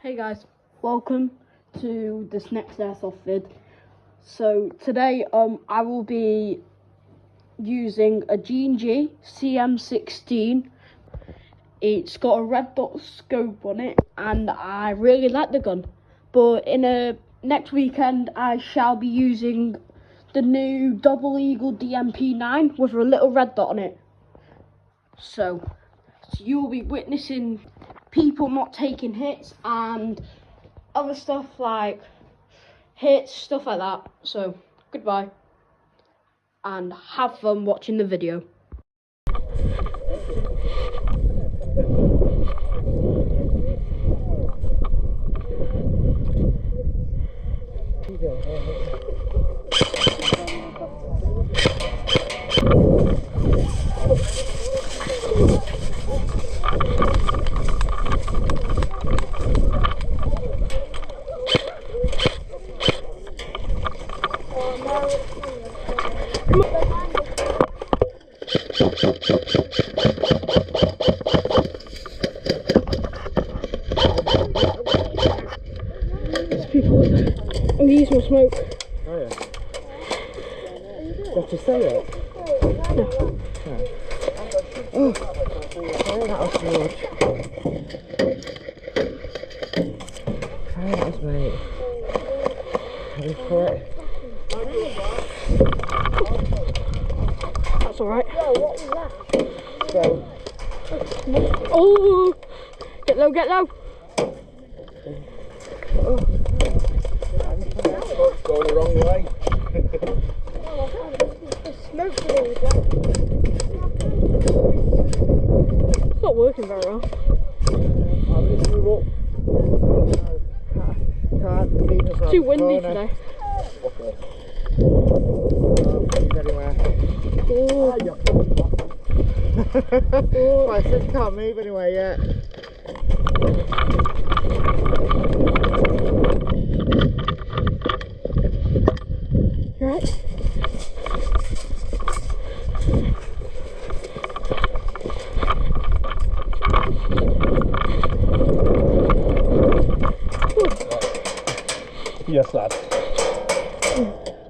Hey guys, welcome to this next Airsoft vid. So today I will be using a G&G CM16. It's got a red dot scope on it and I really like the gun. But next weekend I shall be using the new Double Eagle DMP9 with a little red dot on it. So you'll be witnessing people not taking hits and other stuff like hits, stuff like that. So goodbye and have fun watching the video. There's people and these will smoke. Oh yeah. Got to say it? No. Oh, that was huge. Try that, mate. Ready for it? That's alright. Yo, what was that? Go. Oh! Get low, get low! Oh. Going the wrong way. The smoke today. It's not working very well. Too windy today. Oh. Right, so you can't move anyway yet. You right? Yes, lad.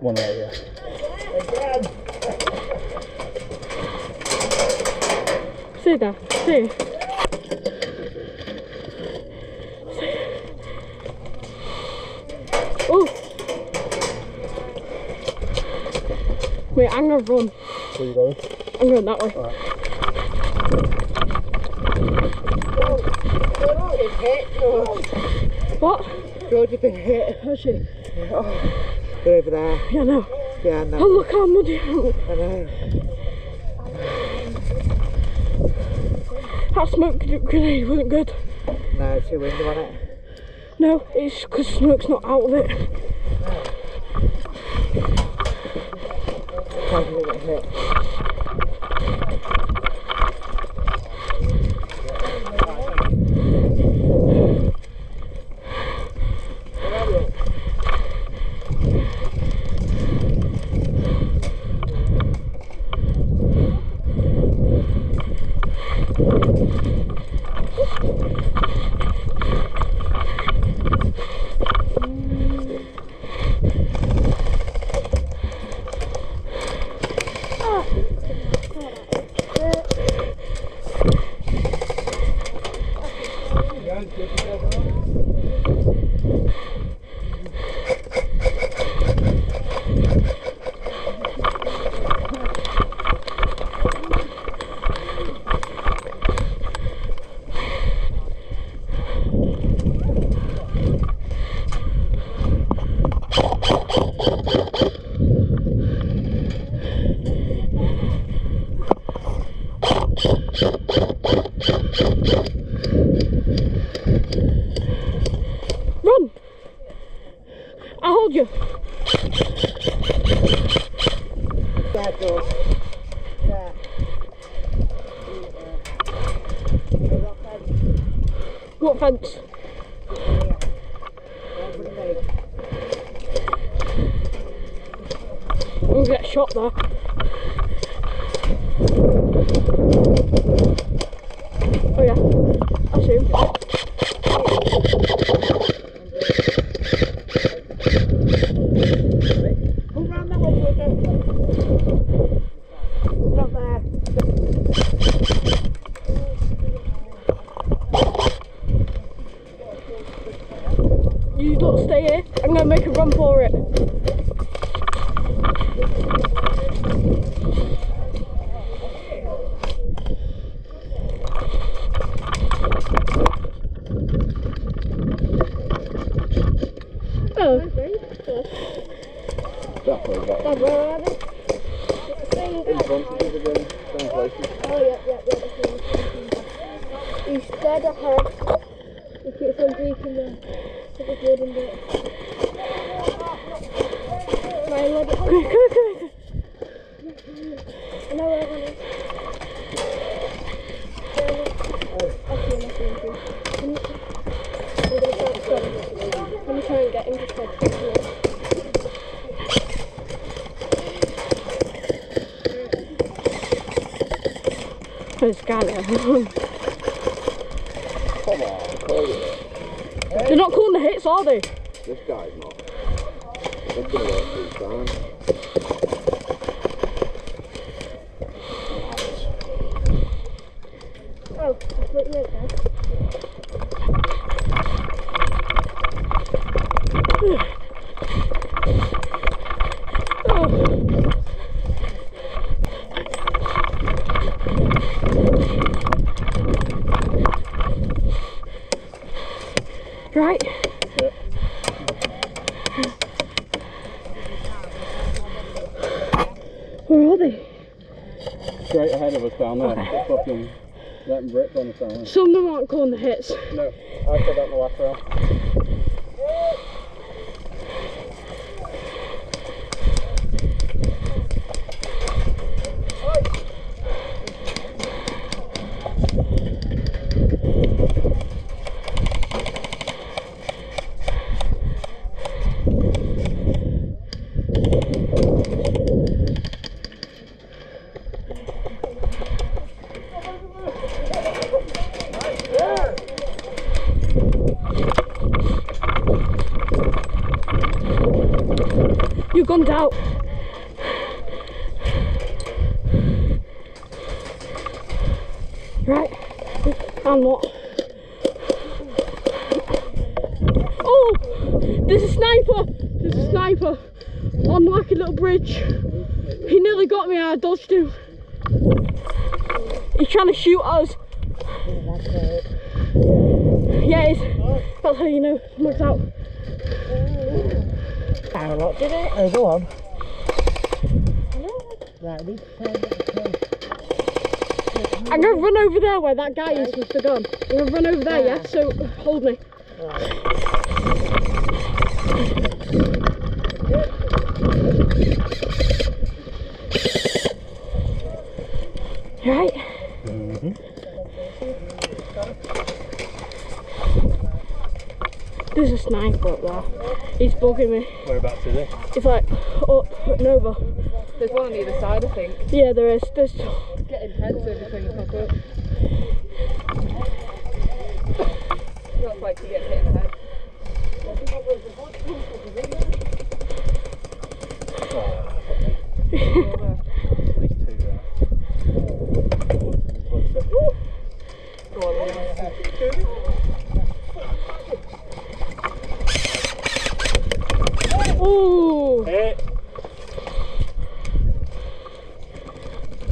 One there, yeah. See there, see. Oh! Wait, I'm gonna run. Where you going? I'm going that way. Alright. What? George, you've been hit. Oh shit. Oh, they're over there. Yeah, no. Yeah, no. Oh, look how muddy. I know. That smoke grenade wasn't good. No, too windy on it. No, it's because smoke's not out of it. How did it get hit? Run! I'll hold you. There, George. There. What fence? I'm gonna get shot there. Oh yeah, I see him. Don't stay here. I'm gonna make a run for it. Oh. That way, that Dad, where are they? in front of us again, same places. Oh, yeah. He's dead ahead. He keeps on breaking the wooden bit. Right, let it Come here. I know where one is. I see him. Let me try and get him to touch. There's Gallagher. Come on, call it. They're not calling the hits, are they? This guy's not. They're going to work these times. Oh, that's what you meant then. Right. Yep. Where are they? Straight ahead of us down there. Okay. Fucking letting bricks on us down there. Some of them aren't calling the hits. No, I said that in the last round. You've gone out. Right. And what? Oh! There's a sniper! There's a sniper on like a little bridge. He nearly got me and I dodged him. He's trying to shoot us. Yeah, it is. That's how you know Mug's out. How a lot did it? Oh, go on. Right, we I'm going to run over there where that guy is with the gun. I'm going to run over there, yeah? So, hold me. Right? There's a sniper up there. He's bugging me. Whereabouts is it? It's like up and over. There's one on either side, I think. Yeah, there is. There's... Getting heads everything pop up. That's like you get hit in the head. At least two there. Go on, Ooh! Hit!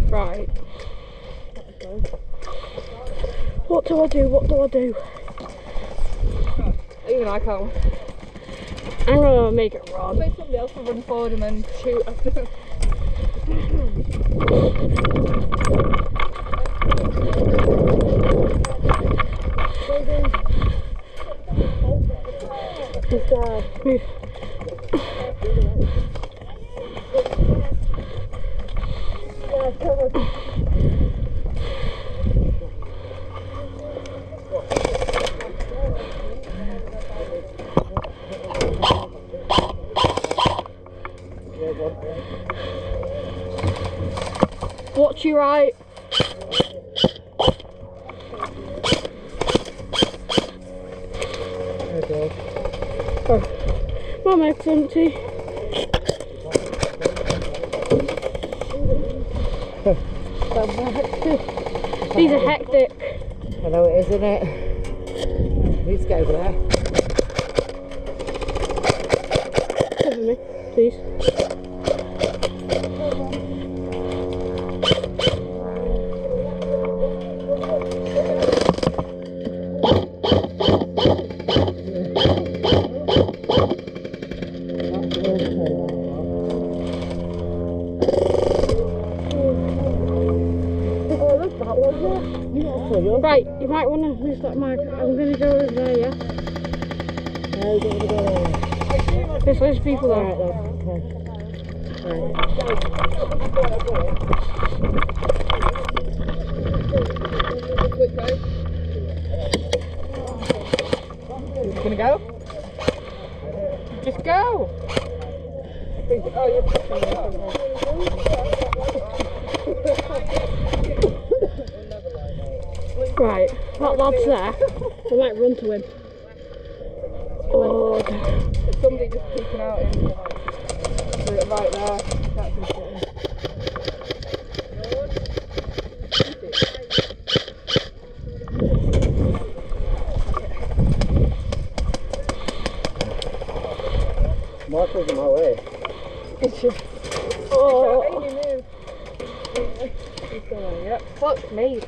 Right. What do I do? What do I do? even I can't. I'm gonna make it run. Make somebody else to run forward and then shoot after them. Move. Watch your right. Oh, my mag's empty. These are hectic. I know it is, isn't it? Let's go over there. please. Right, you might want to move that mic. I'm going to go over there, yeah? No, you don't want to go there. There's loads of people there. You gonna go? Just go! Oh, you're Right, that lad's there. I might run to him. Oh, There's somebody just peeking out in right there. That's important. Marshall's in my way. Oh, you move. He's going, yep. Fuck me.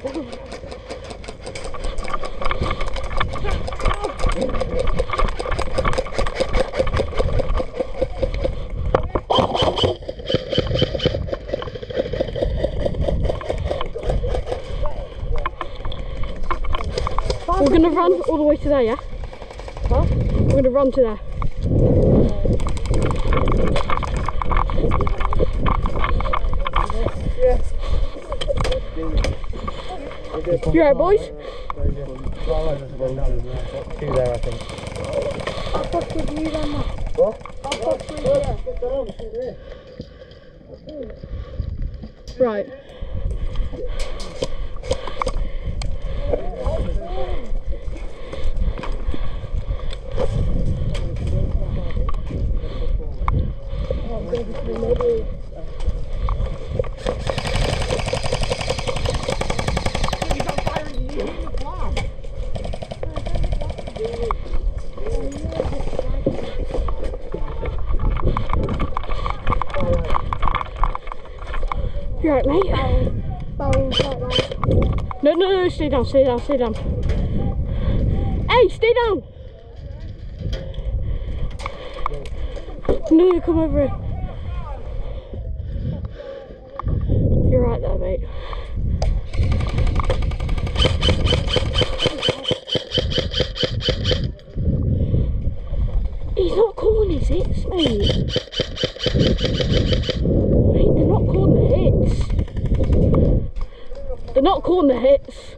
we're going to run all the way to there, yeah? Huh? We're going to run to there. You alright, boys? Two there, I think. I'll fuck with you then, Matt. What? I'll fuck with you. Right. You alright, mate? No, stay down. Hey, stay down! No, come over here. You're right there, mate. He's not calling his hits, mate. Mate, they're not calling the hits. They're not calling the hits.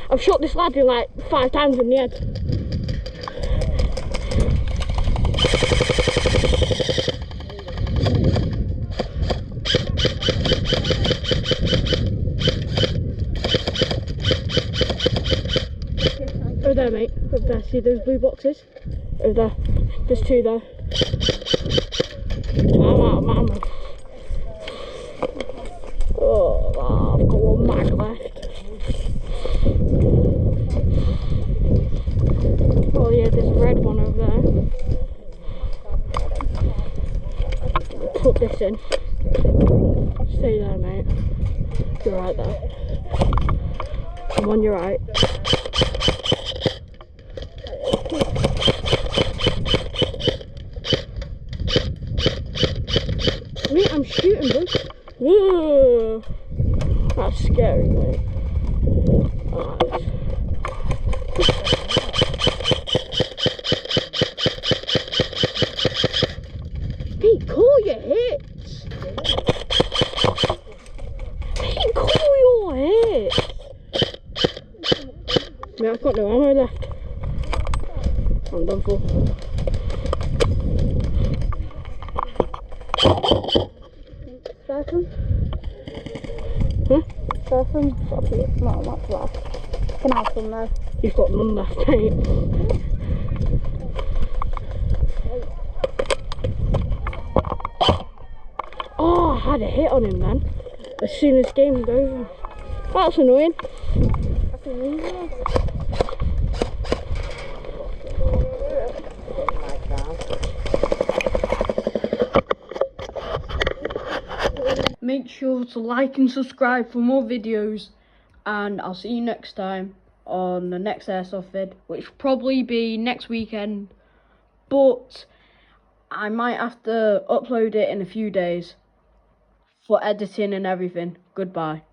I've shot this lad in like 5 times in the head. Over there, mate. Over there. See those blue boxes? Over there. There's 2 there. I'm out of ammo. Oh, I've got 1 mag left. Oh yeah, there's a red one over there. Put this in. Stay there, mate. You're right there. I'm on your right. Mate, I'm shooting, bro. Whoa. That's scary, mate. Alright. Hey, call your hits. Hey, call your hits. Mate, I've got no ammo left. I'm done for. Surfing? Huh? Surfing? Not much left. Can have some though. You've got none left, mate. Oh, I had a hit on him then. As soon as the game was over. That's annoying. That's amazing. Make sure to like and subscribe for more videos, and I'll see you next time on the next Airsoft vid, which will probably be next weekend, but I might have to upload it in a few days for editing and everything. Goodbye.